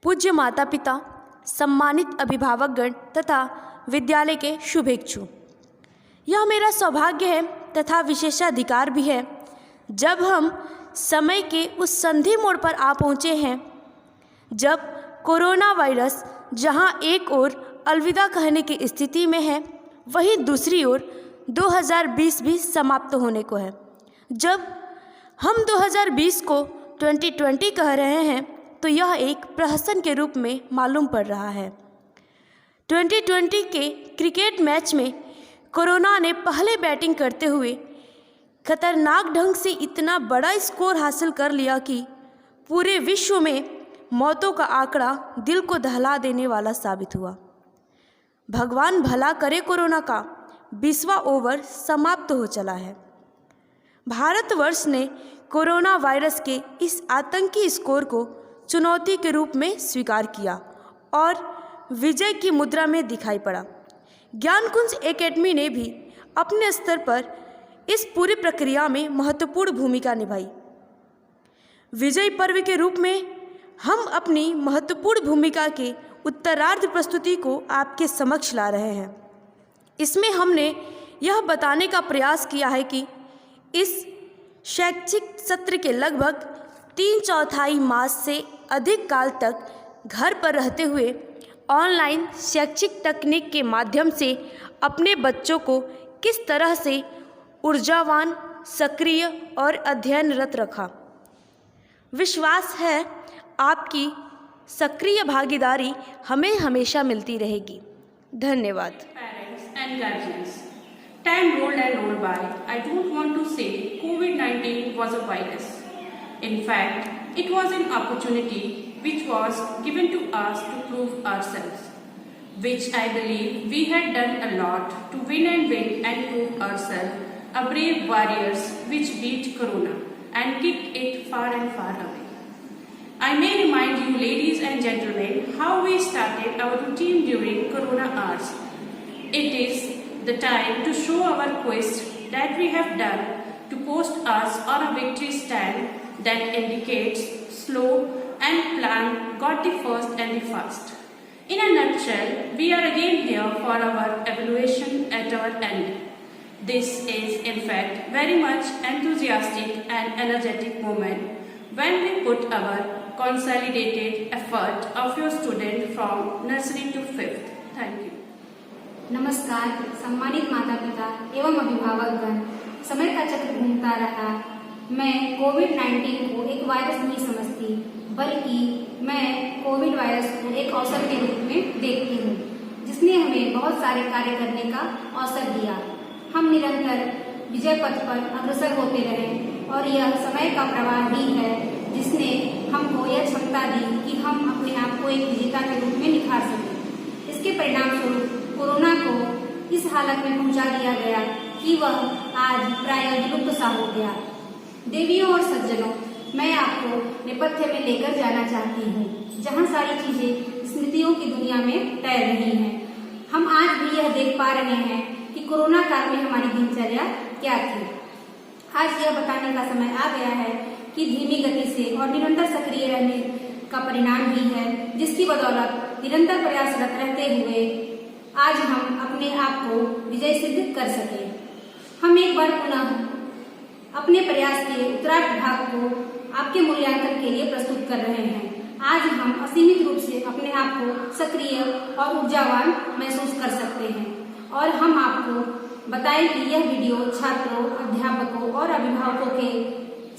पूज्य माता पिता, सम्मानित अभिभावकगण तथा विद्यालय के शुभेच्छु, यह मेरा सौभाग्य है तथा विशेषाधिकार भी है जब हम समय के उस संधि मोड़ पर आ पहुँचे हैं जब कोरोना वायरस जहां एक ओर अलविदा कहने की स्थिति में है, वहीं दूसरी ओर 2020 भी समाप्त होने को है। जब हम 2020 को 2020 कह रहे हैं तो यह एक प्रहसन के रूप में मालूम पड़ रहा है। 2020 के क्रिकेट मैच में कोरोना ने पहले बैटिंग करते हुए खतरनाक ढंग से इतना बड़ा स्कोर हासिल कर लिया कि पूरे विश्व में मौतों का आंकड़ा दिल को दहला देने वाला साबित हुआ। भगवान भला करे, कोरोना का 20वां ओवर समाप्त हो चला है। भारतवर्ष ने कोरोना वायरस के इस आतंकी स्कोर को चुनौती के रूप में स्वीकार किया और विजय की मुद्रा में दिखाई पड़ा। ज्ञानकुंज एकेडमी ने भी अपने स्तर पर इस पूरी प्रक्रिया में महत्वपूर्ण भूमिका निभाई। विजय पर्व के रूप में हम अपनी महत्वपूर्ण भूमिका के उत्तरार्ध प्रस्तुति को आपके समक्ष ला रहे हैं। इसमें हमने यह बताने का प्रयास किया है कि इस शैक्षिक सत्र के लगभग 3/4 मास से अधिक काल तक घर पर रहते हुए ऑनलाइन शैक्षिक तकनीक के माध्यम से अपने बच्चों को किस तरह से ऊर्जावान, सक्रिय और अध्ययनरत रखा। विश्वास है आपकी सक्रिय भागीदारी हमें हमेशा मिलती रहेगी। धन्यवाद। Parents and guardians, time rolled by. I don't want to say COVID-19 was a virus. In fact, it was an opportunity which was given to us to prove ourselves, which I believe we had done a lot to win and prove ourselves a brave warriors which beat Corona and kicked it far and far away. I may remind you, ladies and gentlemen, how we started our routine during Corona hours. It is the time to show our quest that we have done to post us on a victory stand that indicates slow and plan got the first and the fast. In a nutshell, we are again here for our evaluation at our end. This is in fact very much enthusiastic and energetic moment when we put our consolidated effort of your student from nursery to 5th. Thank you. नमस्कार, सम्मानित माता पिता एवं अभिभावकगण, समय का चक्र घूमता रहा। मैं कोविड-19 को एक वायरस नहीं समझती, बल्कि मैं कोविड वायरस को एक अवसर के रूप में देखती हूँ, जिसने हमें बहुत सारे कार्य करने का अवसर दिया। हम निरंतर विजय पथ पर अग्रसर होते रहे और यह समय का प्रवाह ही है जिसने हमको यह क्षमता दी कि हम अपने आप को एक विजेता के रूप में निखार सकें। इसके परिणाम स्वरूप कोरोना को इस हालत में पहुंचा दिया गया कि वह आज प्राय विलुप्त सा हो गया। देवियों और सज्जनों, मैं आपको नेपथ्य में लेकर जाना चाहती हूँ, जहाँ सारी चीजें स्मृतियों की दुनिया में तैर रही हैं। हम आज भी यह देख पा रहे हैं कि कोरोना काल में हमारी दिनचर्या क्या थी। आज यह बताने का समय आ गया है कि धीमी गति से और निरंतर सक्रिय रहने का परिणाम भी है, जिसकी बदौलत निरंतर प्रयासरत रहते हुए आज हम अपने आप को विजय सिद्ध कर सके। हम एक बार पुनः अपने प्रयास के उत्तरार्ध भाग को आपके मूल्यांकन के लिए प्रस्तुत कर रहे हैं। आज हम असीमित रूप से अपने आप को सक्रिय और ऊर्जावान महसूस कर सकते हैं और हम आपको बताएं कि यह वीडियो छात्रों, अध्यापकों और अभिभावकों के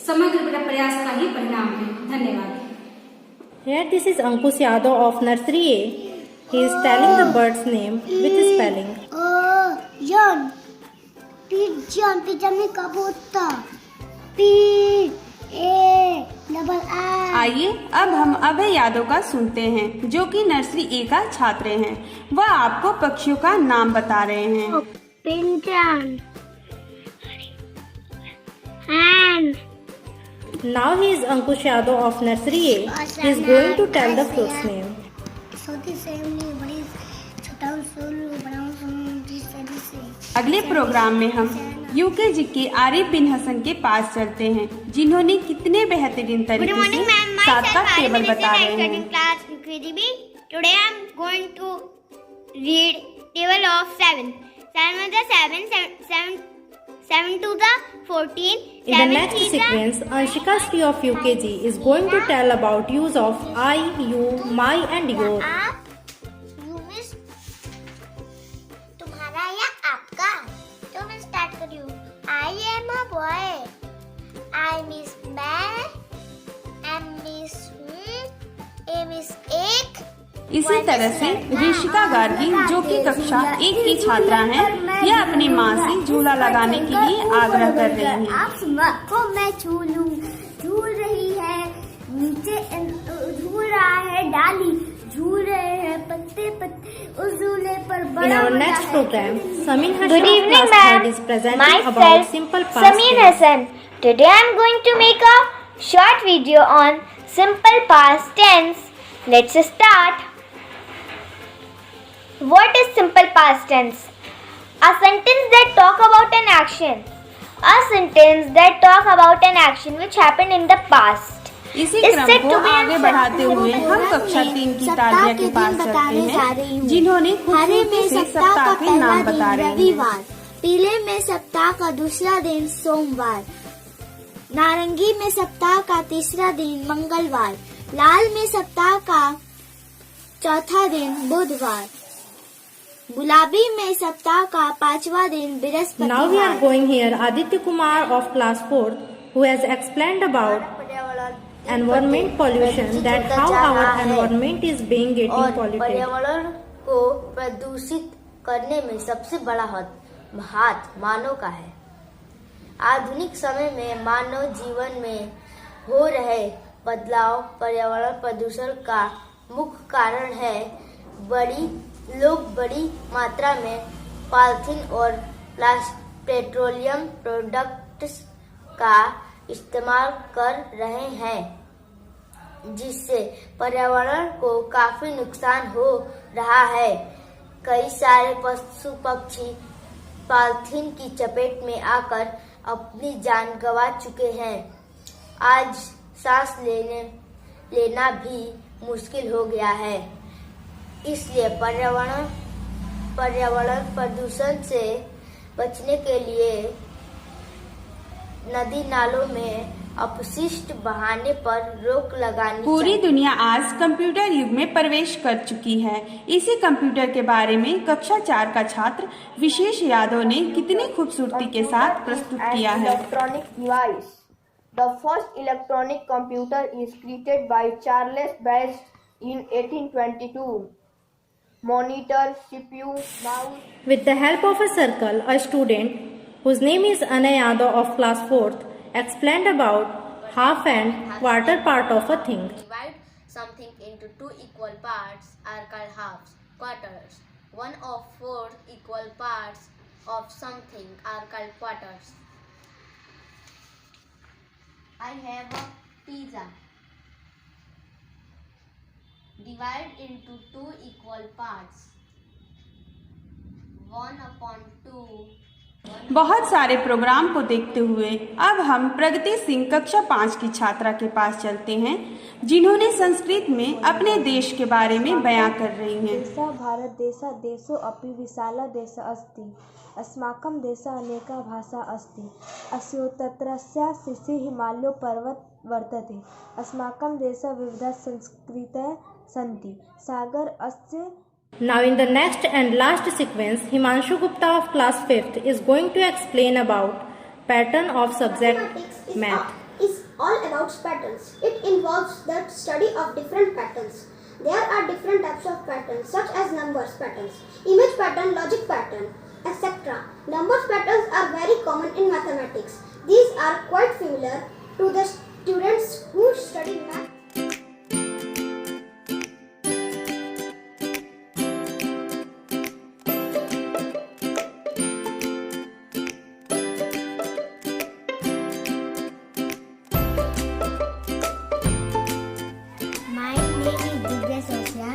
समग्र प्रयास का ही परिणाम है। धन्यवाद। Here this is Ankush Yadav of Nursery A. He is telling the bird's name with his spelling. Pigeon. Pigeon. Pigeon में कबूतर. P A double I. आइए अब हम अभय यादव का सुनते हैं, जो कि नर्सरी ए का छात्र हैं। वह आपको पक्षियों का नाम बता रहे हैं। Pigeon. Hen. Now he is Ankush Yadav of Nursery A. He is going to tell the fruit's name. अगले प्रोग्राम में हम यूकेजी के आरिफ बिन हसन के पास चलते हैं, जिन्होंने कितने बेहतरीन तरीके से 7 का टेबल बता रहे हैं। Phoebe. Today I am going to read table of 7. 7 to the 7, 7 to the 14. In the next sequence, Anshika Sri of UKG is going to tell about use of I, you, my and your. आप, you miss तुम्हारा या आपका. तो मैं start कर रही हूँ. I am a boy. I miss मैं. M miss A miss एक. इसी तरह से ऋषिका गार्गी, जो कि कक्षा 1 की छात्रा हैं, यह अपनी माँ से झूला लगाने के लिए आग्रह कर रही हैं। आप को मैं झूल रही है, नीचे झूल रहा है डाली, झूल रहे हैं पत्ते उस झूले पर बड़ा. In our next program, Samin Hassan Good evening, of class 3rd ma'am. is presenting about simple past Samin tense. Hassan. Today I am going to make a short video on simple past tense. Let's start. What is simple past tense? A sentence that talk about an action. A sentence that talk about an action which happened in the past. इसी क्रम को आगे बढ़ाते हुए हम कक्षा 3 की तालिया के पास चलते हैं, जिन्होंने खूबसूरती से सप्ताह के नाम बता रहे हैं। रविवार, पीले में सप्ताह का दूसरा दिन सोमवार, नारंगी में सप्ताह का तीसरा दिन मंगलवार, लाल में सप्ताह का चौथा दिन बुधवार, गुलाबी में सप्ताह का 5वां दिन बृहस्पतिवार. Now we are going here Aditya Kumar of class 4th who has explained about environment pollution, that how our environment is being getting polluted. पर्यावरण को प्रदूषित करने में सबसे बड़ा हाथ मानव का है. आधुनिक समय में मानव जीवन में हो रहे बदलाव पर्यावरण प्रदूषण का मुख्य कारण है. लोग बड़ी मात्रा में पॉलिथीन और पेट्रोलियम प्रोडक्ट्स का इस्तेमाल कर रहे हैं, जिससे पर्यावरण को काफी नुकसान हो रहा है. कई सारे पशु पक्षी पॉलिथीन की चपेट में आकर अपनी जान गंवा चुके हैं. आज सांस लेना भी मुश्किल हो गया है. इसलिए पर्यावरण प्रदूषण से बचने के लिए नदी नालों में अपशिष्ट बहाने पर रोक लगानी पूरी चाहिए. दुनिया आज कंप्यूटर युग में प्रवेश कर चुकी है. इसी कंप्यूटर के बारे में कक्षा 4 का छात्र विशेष यादव ने कितनी खूबसूरती के साथ प्रस्तुत किया है. Electronic device. The first electronic computer is created by Charles Babbage in 1822. Monitor, CPU, mouse. With the help of a circle, a student whose name is Anay Yadav of class 4th explained about half and quarter part of a thing. Divide something into 2 equal parts are called halves. Quarters. 1/4 equal parts of something are called quarters. I have a pizza. Divide into 2 equal parts. 1/2. बहुत सारे programme को देखते हुए अब हम प्रगति सिंह कक्षा 5 की छात्रा के पास चलते हैं, जिन्होंने संस्कृत में अपने देश के बारे में बयां कर रही हैं. देशः भारत देशः देशो अपि विशाला देशः अस्ति. अस्माकं देशः अनेका भाषा अस्ति. अस्योत्तरस्य शिशि हिमालयो पर्वत वर्तते. अस्माकं देशः विविधाः संस्कृतयः सन्ति. सागर अस्य. Now in the next and last sequence, Himanshu Gupta of class 5th is going to explain about pattern of subject math. Is all about patterns. It involves the study of different patterns. There are different types of patterns such as numbers patterns, image pattern, logic pattern, etc. Numbers patterns are very common in mathematics. These are quite familiar to the students who study math. My name is Divya Sophia.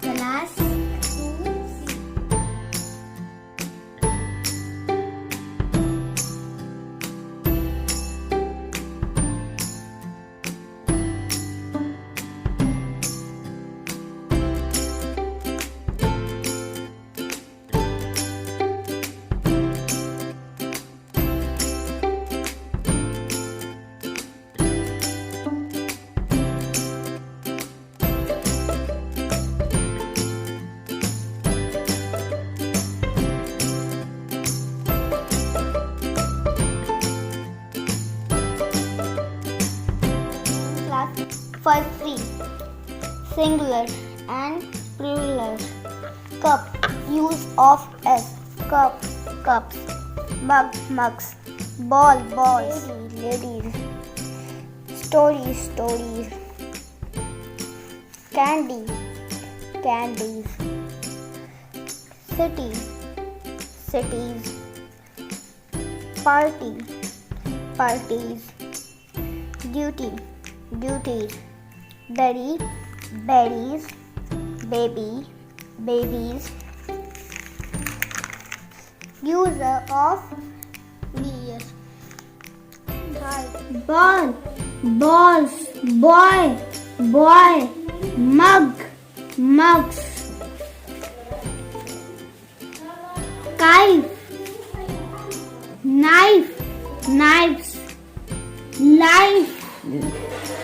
Class 2. singular and plural. Cup, use of S. Cup, cups. Mug, mugs. Ball, balls. Lady, ladies. Story, stories. Candy, candies. City, cities. Party, parties. Duty, duties. Berry, berries. Baby, babies. User of beers. Ball, balls. Boy, boy. Mug, mugs. Knife, knife, knives. Life,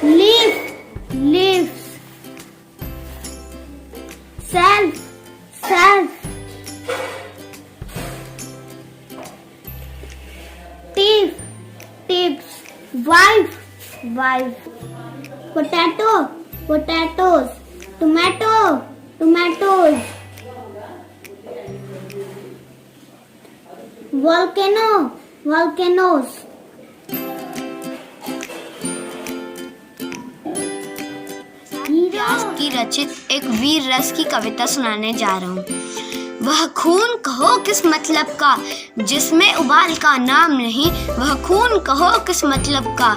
leaf, leaves. Self, self. Thief, tips. Wife, wife. Potato, potatoes. Tomato, tomatoes. Volcano, volcanoes. व्यास की रचित एक वीर रस की कविता सुनाने जा रहा हूँ। वह खून कहो किस मतलब का जिसमें उबाल का नाम नहीं, वह खून कहो किस मतलब का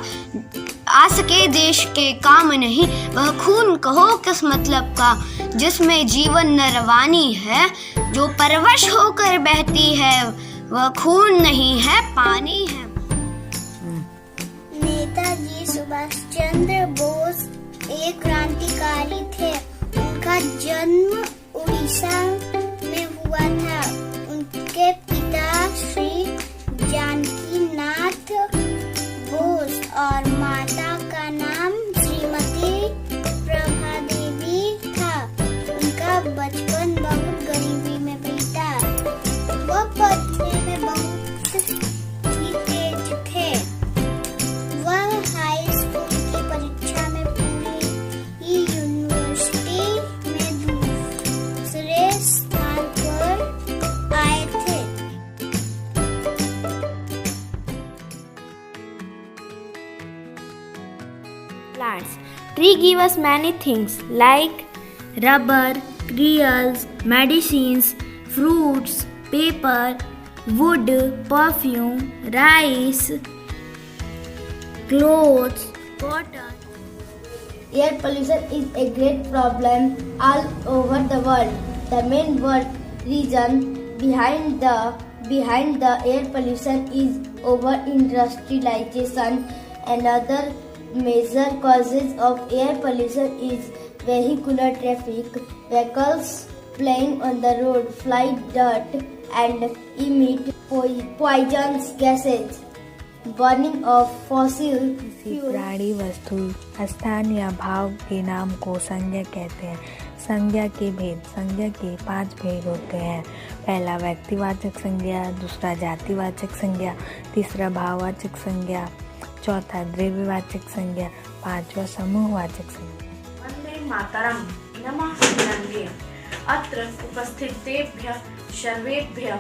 आ सके देश के काम नहीं, वह खून कहो किस मतलब का जिसमें जीवन न रवानी है, जो परवश होकर बहती है वह खून नहीं है पानी है। नेताजी सुभाष चंद्र बोस एक क्रांतिकारी थे। उनका जन्म उड़ीसा में हुआ था। उनके पिता श्री जानकी नाथ बोस और माता का नाम श्रीमती प्रभा देवी था। उनका बचपन बहुत गरीबी में बीता। वह पढ़ने में बहुत ही तेज थे। वह हाई स्कूल की परीक्षा में पूरी यूनिवर्सिटी में दूसरे स्थान पर आए थे। Plants. Tree give us many things like rubber, cereals, medicines, fruits, paper, wood, perfume, rice, clothes, cotton. Air pollution is a great problem all over the world. The main reason behind the air pollution is over-industrialization. Another major causes of air pollution is vehicular traffic. Vehicles plying on the road fly dirt and emit poisonous gases. Burning of fossil fuel. प्राणी, वस्तु, स्थान या भाव के नाम को संज्ञा कहते हैं। संज्ञा के भेद। संज्ञा के 5 भेद होते हैं। पहला व्यक्तिवाचक संज्ञा, दूसरा जातिवाचक संज्ञा, तीसरा भाववाचक संज्ञा, चौथा द्रव्यवाचक संज्ञा, पांचवा समूहवाचक संज्ञा। वंदे मातरम। नमः शिवाय। अत्र उपस्थितेभ्यः सर्वेभ्यः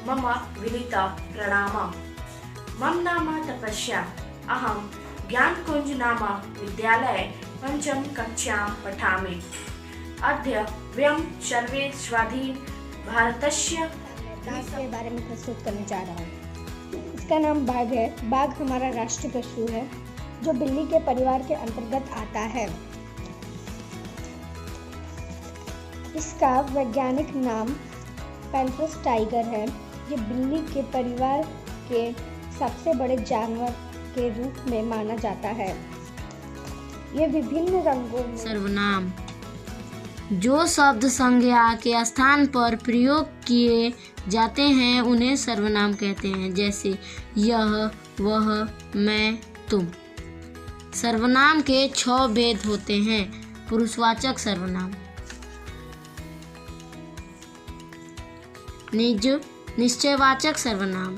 मम विनीत प्रणामः। मम नाम तपस्या। अहं ज्ञानकुंज नाम विद्यालये 5म कक्षां पठामि। अद्य वयं सर्वे स्वाधीन भारतस्य के बारे में प्रस्तुत करने जा रहा हूँ। इसका नाम बाघ है। बाघ हमारा राष्ट्रीय पशु है जो बिल्ली के परिवार के अंतर्गत आता है। इसका वैज्ञानिक नाम पैंथरस टाइगर है। ये बिल्ली के परिवार के सबसे बड़े जानवर के रूप में माना जाता है। ये विभिन्न रंगों में सर्वनाम। जो शब्द संज्ञा के स्थान पर प्रयोग किए जाते हैं उन्हें सर्वनाम कहते हैं, जैसे यह, वह, मैं, तुम। सर्वनाम के 6 भेद होते हैं। पुरुषवाचक सर्वनाम। निज, निश्चयवाचक सर्वनाम।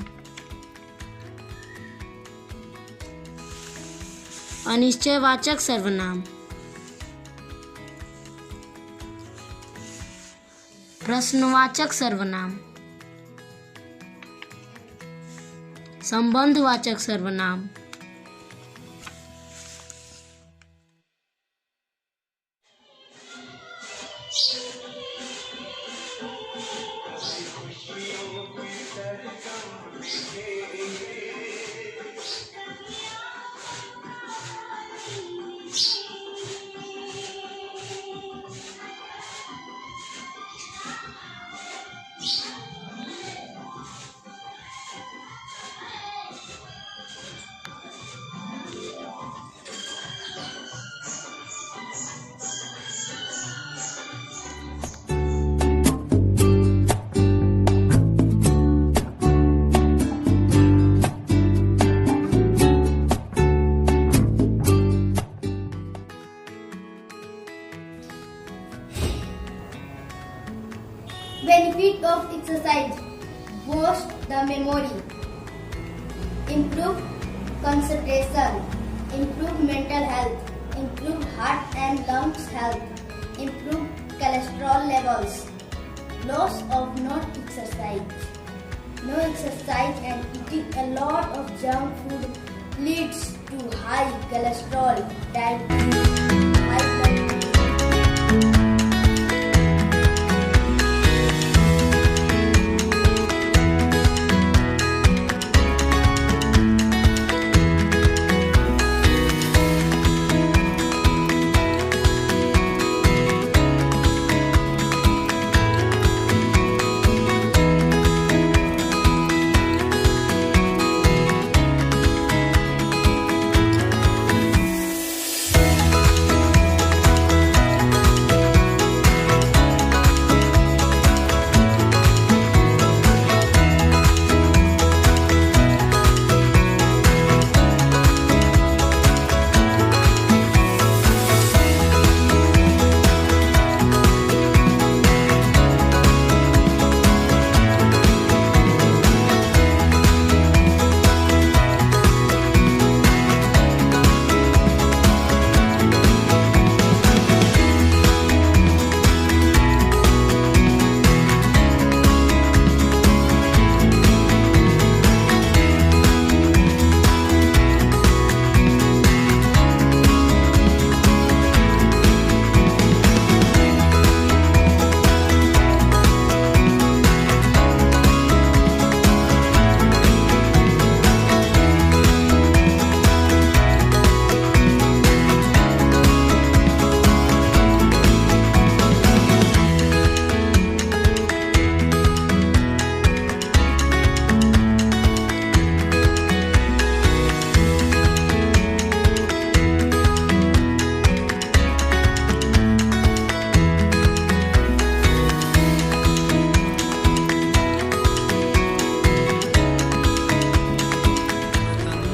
अनिश्चयवाचक सर्वनाम। प्रश्नवाचक सर्वनाम, संबंधवाचक सर्वनाम, Benefit of exercise: boost the memory, improve concentration, improve mental health, improve heart and lungs health, improve cholesterol levels. Loss of non-exercise: no exercise and eating a lot of junk food leads to high cholesterol, diabetes, high blood pressure.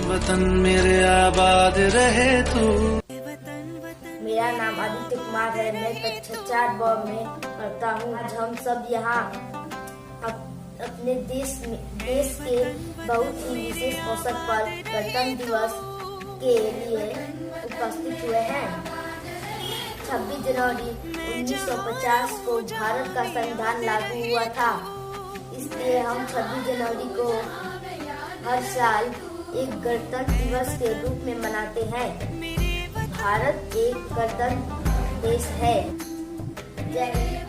वतन मेरे आबाद रहे तू। मेरा नाम आदित्य कुमार है। मैं कक्षा 4 ब में पढ़ता हूँ। हम सब यहाँ अपने देश के बहुत ही विशेष अवसर पर गणतंत्र दिवस के लिए उपस्थित हुए हैं। 26 जनवरी 1950 को भारत का संविधान लागू हुआ था। इसलिए हम 26 जनवरी को हर साल एक गणतंत्र दिवस के रूप में मनाते हैं। भारत एक गणतंत्र देश है। जय Hind.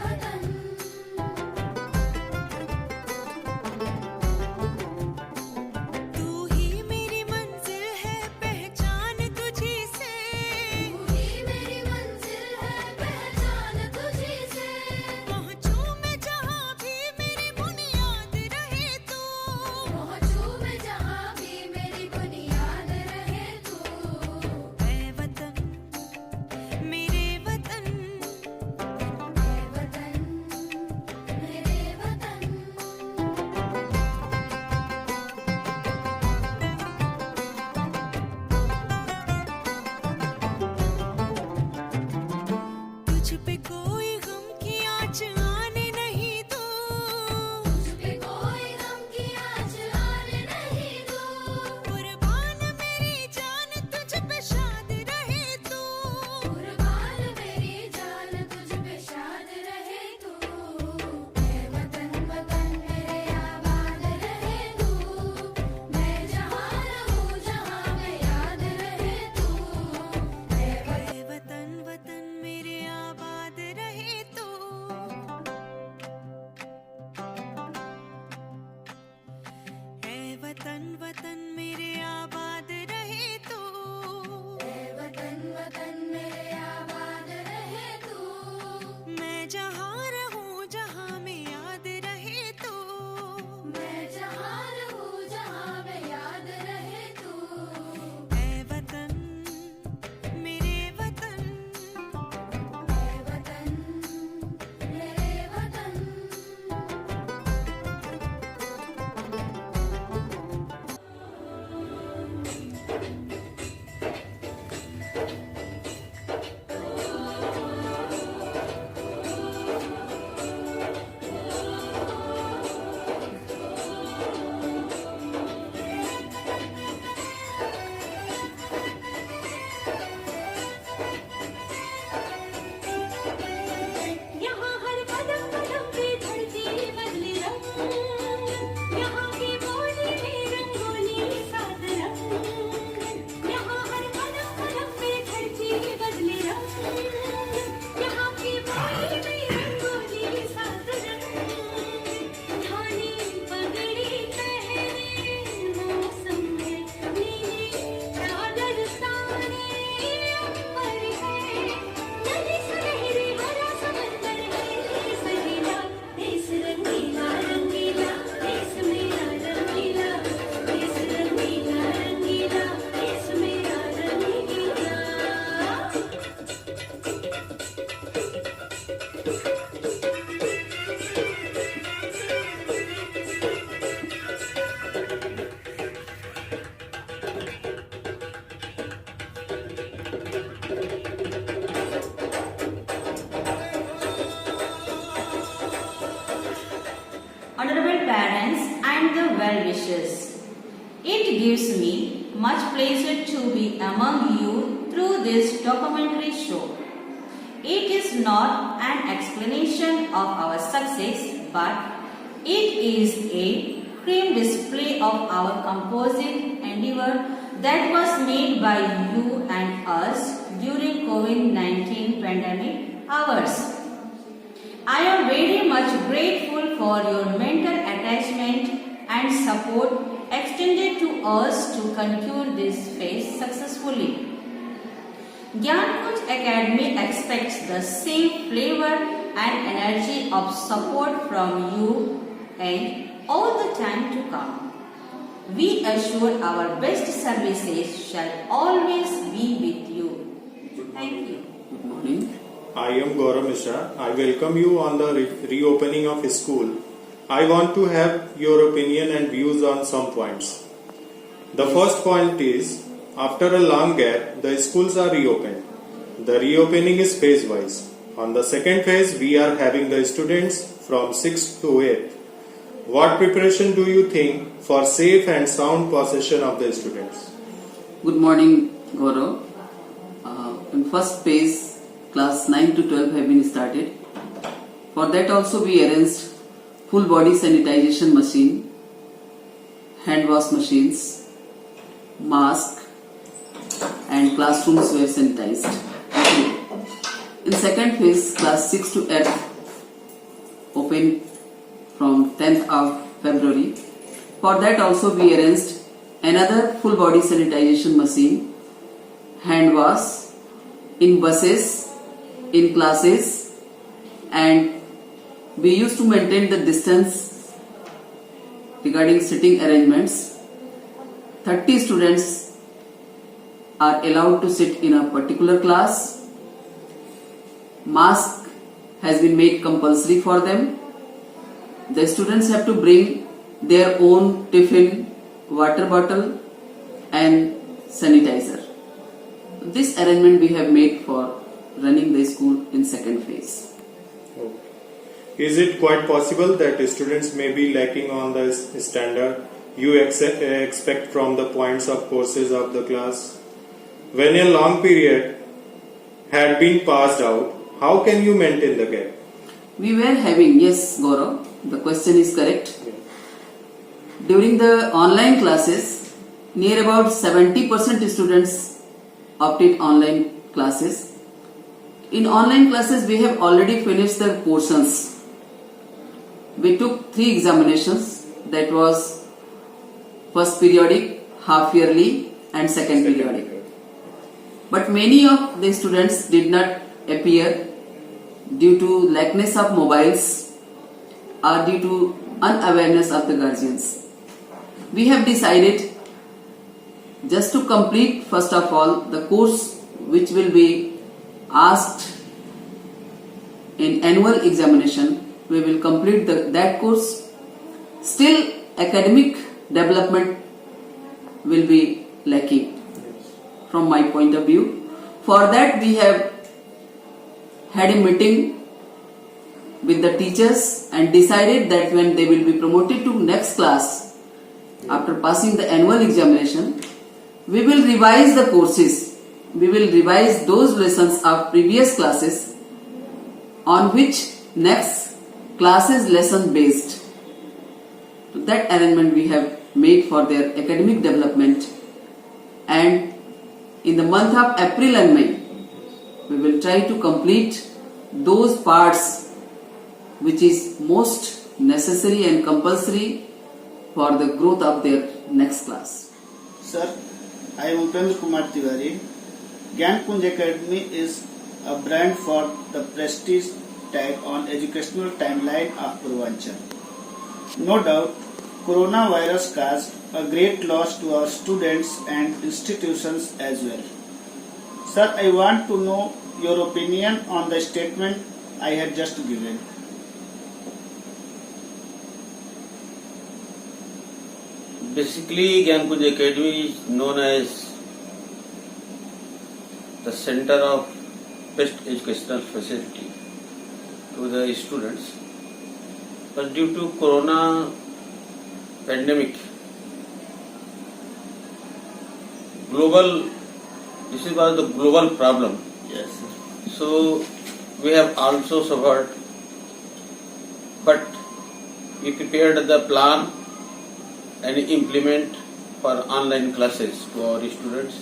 parents and the well-wishers. It gives me much pleasure to be among you through this documentary show. It is not an explanation of our success, but it is a cream display of our composite endeavor that was made by you and us during COVID-19 pandemic hours. I am very much grateful for your mental attachment and support extended to us to conclude this phase successfully. Gyankunj Academy expects the same flavor and energy of support from you and all the time to come. We assure our best services shall always be with you. Thank you. Good morning. I am Gaurav Mishra. I welcome you on the reopening of school. I want to have your opinion and views on some points. The first point is, after a long gap, the schools are reopened. The reopening is phase-wise. On the second phase, we are having the students from 6th to 8th. What preparation do you think for safe and sound possession of the students? Good morning, Gaurav. In first phase, class 9 to 12 have been started. For that also we arranged full body sanitization machine, hand wash machines, mask and classrooms were sanitized. In second phase, class 6 to 8 open from 10th of February. For that also we arranged another full body sanitization machine, hand wash in buses, in classes, and we used to maintain the distance regarding sitting arrangements. 30 students are allowed to sit in a particular class. Mask has been made compulsory for them. The students have to bring their own tiffin, water bottle and sanitizer. This arrangement we have made for running the school in second phase. Is it quite possible that students may be lacking on the standard you expect from the points of courses of the class? When a long period had been passed out, how can you maintain the gap? We were having, yes Gaurav, the question is correct. During the online classes, near about 70% students opted online classes. In online classes, we have already finished the portions. We took 3 examinations, that was first periodic, half yearly and second periodic. But many of the students did not appear due to lackness of mobiles or due to unawareness of the guardians. We have decided just to complete first of all the course which will be asked in annual examination. We will complete that course. Still academic development will be lacking from my point of view. For that we have had a meeting with the teachers and decided that when they will be promoted to next class after passing the annual examination, we will revise the courses. We will revise those lessons of previous classes on which next class is lesson based. So that arrangement we have made for their academic development, and in the month of April and May we will try to complete those parts which is most necessary and compulsory for the growth of their next class. Sir, I am Upendra Kumar Tiwari. Gyankunj Academy is a brand for the prestige tag on educational timeline of Purvanchal. No doubt, coronavirus caused a great loss to our students and institutions as well. Sir, I want to know your opinion on the statement I had just given. Basically, Gyankunj Academy is known as the center of best educational facility to the students. But due to corona pandemic, this was the global problem. Yes, sir. So we have also suffered, but we prepared the plan and implement for online classes to our students.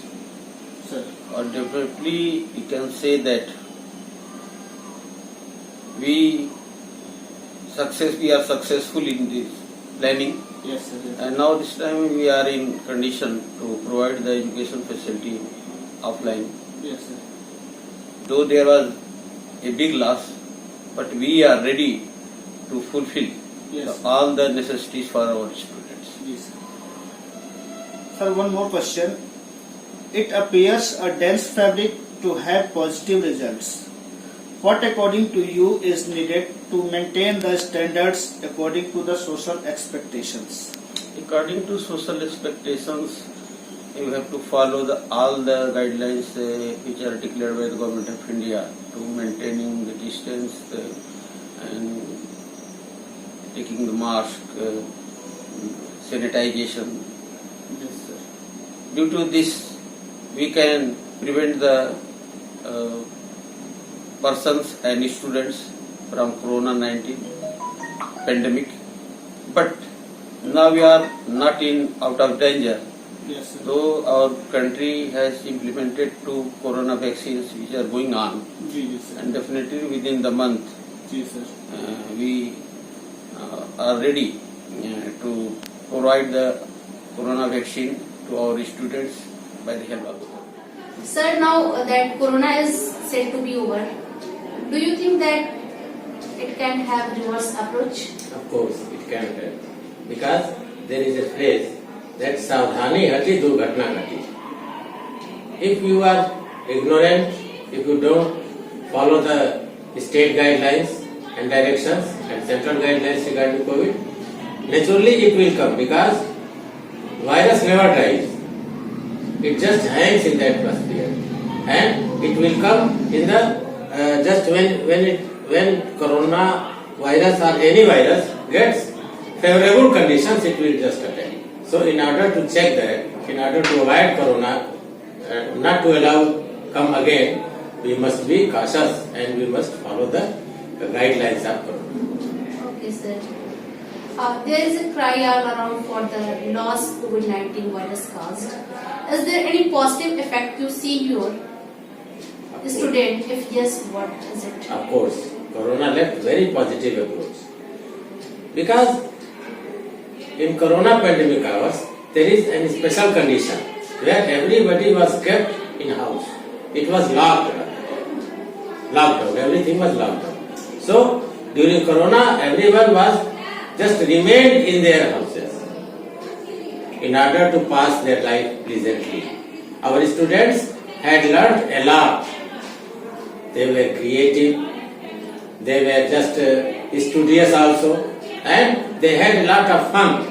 Sir. Or definitely we can say that we are successful in this planning. Yes, sir. Yes. And now this time we are in condition to provide the education facility offline. Yes, sir. Though there was a big loss, but we are ready to fulfill all the necessities for our students. Yes, sir. Sir, one more question. It appears a dense fabric to have positive results. What according to you is needed to maintain the standards according to the social expectations? According to social expectations, you have to follow all the guidelines which are declared by the Government of India to maintaining the distance and taking the mask, sanitization. Yes, sir. Due to this, we can prevent the persons and students from Corona-19 pandemic. But now we are not out of danger. Yes, sir. Though our country has implemented 2 corona vaccines which are going on, Yes, sir. and definitely within the month Yes, sir. we are ready to provide the corona vaccine to our students by the help of the government. Sir, now that Corona is said to be over, do you think that it can have reverse approach? Of course, it can help. Because there is a phrase that Savdhani hati durghatna ghati. If you are ignorant, if you don't follow the state guidelines and directions and central guidelines regarding COVID, naturally it will come because virus never dies. It just hangs in the atmosphere and it will come in the just when corona virus or any virus gets favorable conditions, it will just attack. So in order to check that, in order to avoid corona, not to allow come again, we must be cautious and we must follow the guidelines of corona. Okay, sir. There is a cry all around for the loss COVID-19 virus caused. Is there any positive effect you see your student? If yes, what is it? Of course, corona left very positive approach. Because in corona pandemic hours, there is a special condition where everybody was kept in house. It was locked down, everything was locked down. So during corona, everyone was just remained in their houses in order to pass their life pleasantly. Our students had learnt a lot. They were creative, they were just studious also, and they had a lot of fun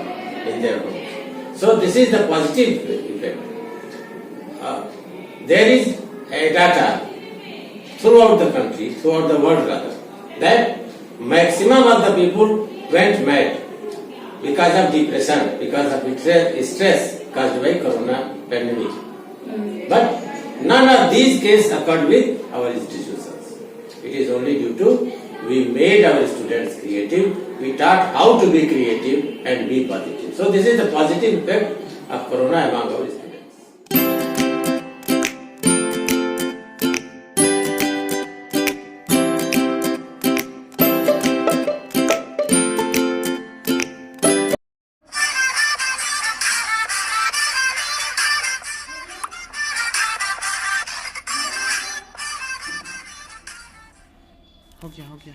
in their homes. So this is the positive effect. There is a data throughout the country, throughout the world rather, that maximum of the people went mad because of depression, because of stress caused by corona pandemic. But none of these cases occurred with our institutions. It is only due to we made our students creative, we taught how to be creative and be positive. So this is the positive effect of corona among our students. हो गया